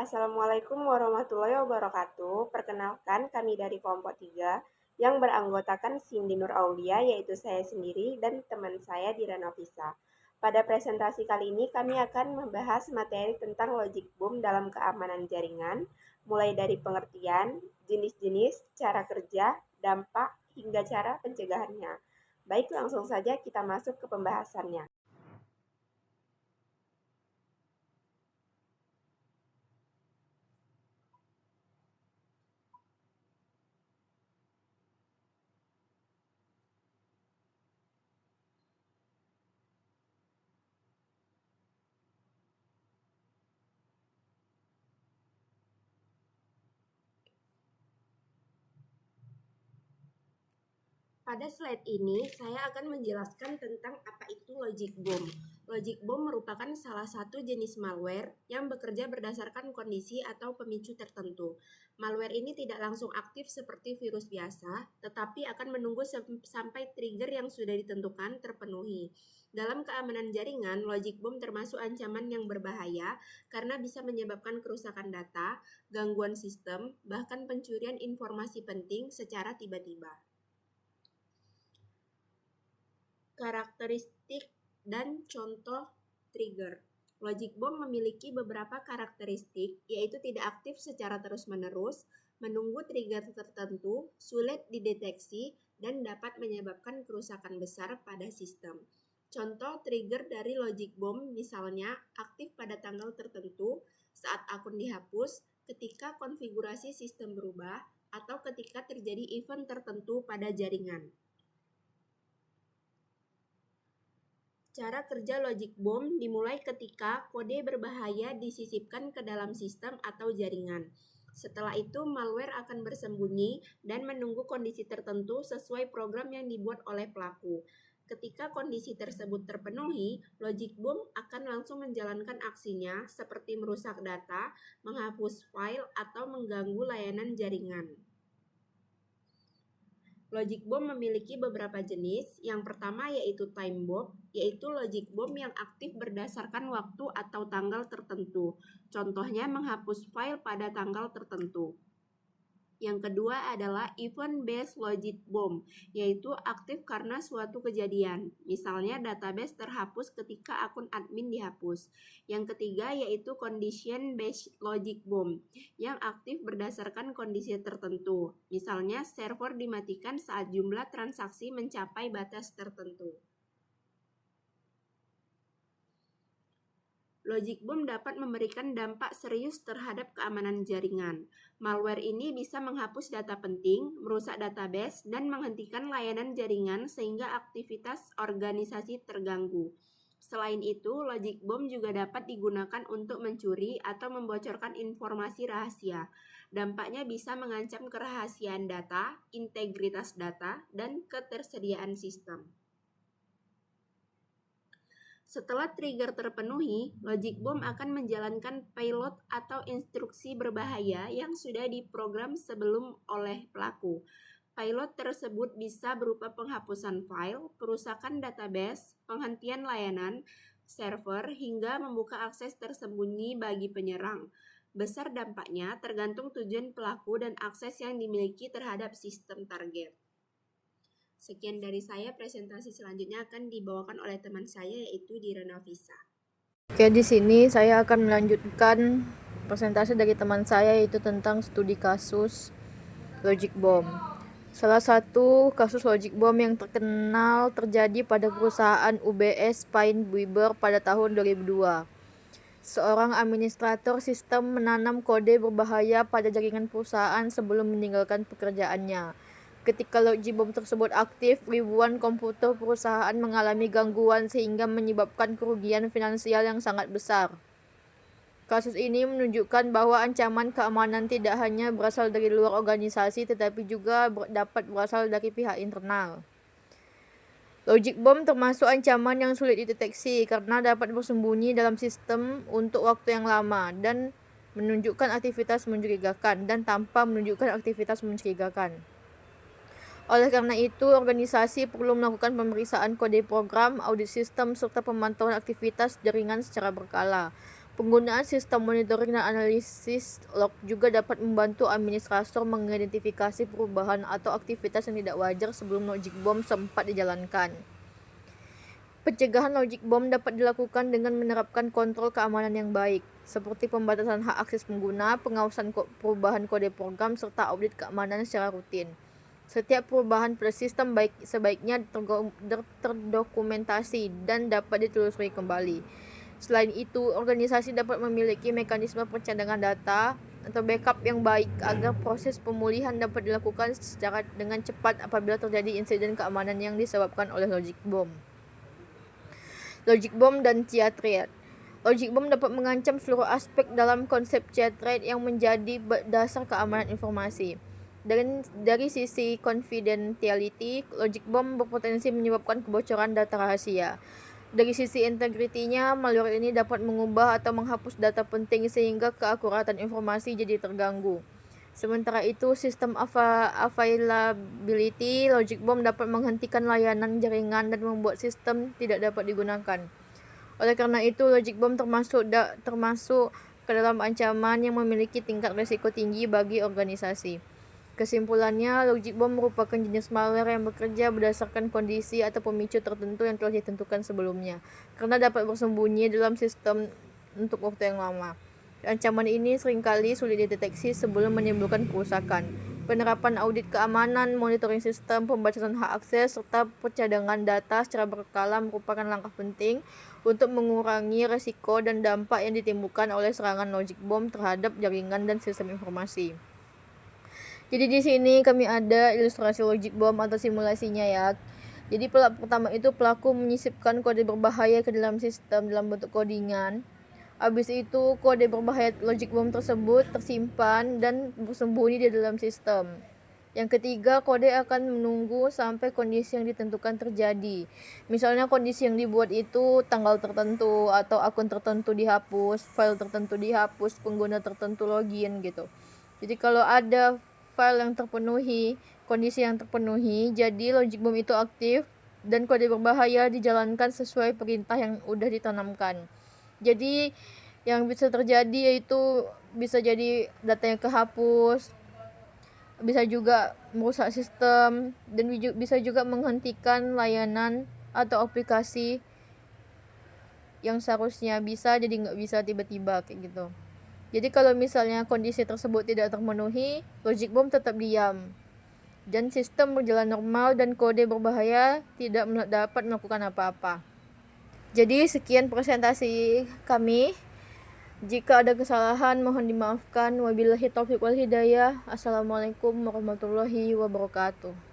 Assalamualaikum warahmatullahi wabarakatuh. Perkenalkan, kami dari kelompok 3 yang beranggotakan Cindy Nur Aulia, yaitu saya sendiri dan teman saya Dira Novisa. Pada presentasi kali ini kami akan membahas materi tentang logic boom dalam keamanan jaringan, mulai dari pengertian, jenis-jenis, cara kerja, dampak, hingga cara pencegahannya. Baik, langsung saja kita masuk ke pembahasannya. Pada slide ini, saya akan menjelaskan tentang apa itu logic bomb. Logic bomb merupakan salah satu jenis malware yang bekerja berdasarkan kondisi atau pemicu tertentu. Malware ini tidak langsung aktif seperti virus biasa, tetapi akan menunggu sampai trigger yang sudah ditentukan terpenuhi. Dalam keamanan jaringan, logic bomb termasuk ancaman yang berbahaya karena bisa menyebabkan kerusakan data, gangguan sistem, bahkan pencurian informasi penting secara tiba-tiba. Karakteristik dan contoh trigger. Logic bomb memiliki beberapa karakteristik, yaitu tidak aktif secara terus-menerus, menunggu trigger tertentu, sulit dideteksi, dan dapat menyebabkan kerusakan besar pada sistem. Contoh trigger dari logic bomb misalnya aktif pada tanggal tertentu, saat akun dihapus, ketika konfigurasi sistem berubah, atau ketika terjadi event tertentu pada jaringan. Cara kerja logic bomb dimulai ketika kode berbahaya disisipkan ke dalam sistem atau jaringan. Setelah itu, malware akan bersembunyi dan menunggu kondisi tertentu sesuai program yang dibuat oleh pelaku. Ketika kondisi tersebut terpenuhi, logic bomb akan langsung menjalankan aksinya seperti merusak data, menghapus file, atau mengganggu layanan jaringan. Logic bomb memiliki beberapa jenis. Yang pertama yaitu time bomb, yaitu logic bomb yang aktif berdasarkan waktu atau tanggal tertentu. Contohnya menghapus file pada tanggal tertentu. Yang kedua adalah event-based logic bomb, yaitu aktif karena suatu kejadian. Misalnya database terhapus ketika akun admin dihapus. Yang ketiga yaitu condition-based logic bomb, yang aktif berdasarkan kondisi tertentu. Misalnya server dimatikan saat jumlah transaksi mencapai batas tertentu. Logic bomb dapat memberikan dampak serius terhadap keamanan jaringan. Malware ini bisa menghapus data penting, merusak database, dan menghentikan layanan jaringan sehingga aktivitas organisasi terganggu. Selain itu, logic bomb juga dapat digunakan untuk mencuri atau membocorkan informasi rahasia. Dampaknya bisa mengancam kerahasiaan data, integritas data, dan ketersediaan sistem. Setelah trigger terpenuhi, logic bomb akan menjalankan payload atau instruksi berbahaya yang sudah diprogram sebelum oleh pelaku. Payload tersebut bisa berupa penghapusan file, perusakan database, penghentian layanan, server, hingga membuka akses tersembunyi bagi penyerang. Besar dampaknya tergantung tujuan pelaku dan akses yang dimiliki terhadap sistem target. Sekian dari saya, presentasi selanjutnya akan dibawakan oleh teman saya yaitu Dira Novisa. Oke, di sini saya akan melanjutkan presentasi dari teman saya yaitu tentang studi kasus logic bomb. Salah satu kasus logic bomb yang terkenal terjadi pada perusahaan UBS Paine-Buiber pada tahun 2002. Seorang administrator sistem menanam kode berbahaya pada jaringan perusahaan sebelum meninggalkan pekerjaannya. Ketika logic bomb tersebut aktif, ribuan komputer perusahaan mengalami gangguan sehingga menyebabkan kerugian finansial yang sangat besar. Kasus ini menunjukkan bahwa ancaman keamanan tidak hanya berasal dari luar organisasi tetapi juga dapat berasal dari pihak internal. Logic bomb termasuk ancaman yang sulit dideteksi karena dapat bersembunyi dalam sistem untuk waktu yang lama dan menunjukkan aktivitas mencurigakan dan tanpa menunjukkan aktivitas mencurigakan. Oleh karena itu, organisasi perlu melakukan pemeriksaan kode program, audit sistem, serta pemantauan aktivitas jaringan secara berkala. Penggunaan sistem monitoring dan analisis log juga dapat membantu administrator mengidentifikasi perubahan atau aktivitas yang tidak wajar sebelum logic bomb sempat dijalankan. Pencegahan logic bomb dapat dilakukan dengan menerapkan kontrol keamanan yang baik, seperti pembatasan hak akses pengguna, pengawasan perubahan kode program, serta audit keamanan secara rutin. Setiap perubahan pada sistem sebaiknya terdokumentasi dan dapat ditelusuri kembali. Selain itu, organisasi dapat memiliki mekanisme pencadangan data atau backup yang baik agar proses pemulihan dapat dilakukan dengan cepat apabila terjadi insiden keamanan yang disebabkan oleh logic bomb. Logic bomb dan chia threat. Logic bomb dapat mengancam seluruh aspek dalam konsep chia threat yang menjadi dasar keamanan informasi. Dari sisi confidentiality, logic bomb berpotensi menyebabkan kebocoran data rahasia. Dari sisi integritinya, malware ini dapat mengubah atau menghapus data penting sehingga keakuratan informasi jadi terganggu. Sementara itu, sistem availability, logic bomb dapat menghentikan layanan jaringan dan membuat sistem tidak dapat digunakan. Oleh karena itu, logic bomb termasuk ke dalam ancaman yang memiliki tingkat risiko tinggi bagi organisasi. Kesimpulannya, logic bomb merupakan jenis malware yang bekerja berdasarkan kondisi atau pemicu tertentu yang telah ditentukan sebelumnya, karena dapat bersembunyi dalam sistem untuk waktu yang lama. Ancaman ini seringkali sulit dideteksi sebelum menimbulkan kerusakan. Penerapan audit keamanan, monitoring sistem, pembatasan hak akses, serta pencadangan data secara berkala merupakan langkah penting untuk mengurangi risiko dan dampak yang ditimbulkan oleh serangan logic bomb terhadap jaringan dan sistem informasi. Jadi di sini kami ada ilustrasi logic bomb atau simulasinya ya. Jadi pertama itu pelaku menyisipkan kode berbahaya ke dalam sistem dalam bentuk codingan. Habis itu kode berbahaya logic bomb tersebut tersimpan dan bersembunyi di dalam sistem. Yang ketiga, kode akan menunggu sampai kondisi yang ditentukan terjadi. Misalnya kondisi yang dibuat itu tanggal tertentu atau akun tertentu dihapus, file tertentu dihapus, pengguna tertentu login gitu. Jadi kalau ada file yang terpenuhi, kondisi yang terpenuhi, jadi logic bomb itu aktif dan kode berbahaya dijalankan sesuai perintah yang udah ditanamkan. Jadi yang bisa terjadi yaitu bisa jadi datanya kehapus, bisa juga merusak sistem, dan bisa juga menghentikan layanan atau aplikasi yang seharusnya bisa jadi nggak bisa tiba-tiba kayak gitu. Jadi kalau misalnya kondisi tersebut tidak terpenuhi, logic bomb tetap diam dan sistem berjalan normal dan kode berbahaya tidak dapat melakukan apa-apa. Jadi sekian presentasi kami. Jika ada kesalahan mohon dimaafkan. Wabillahi taufiq wal hidayah. Assalamualaikum warahmatullahi wabarakatuh.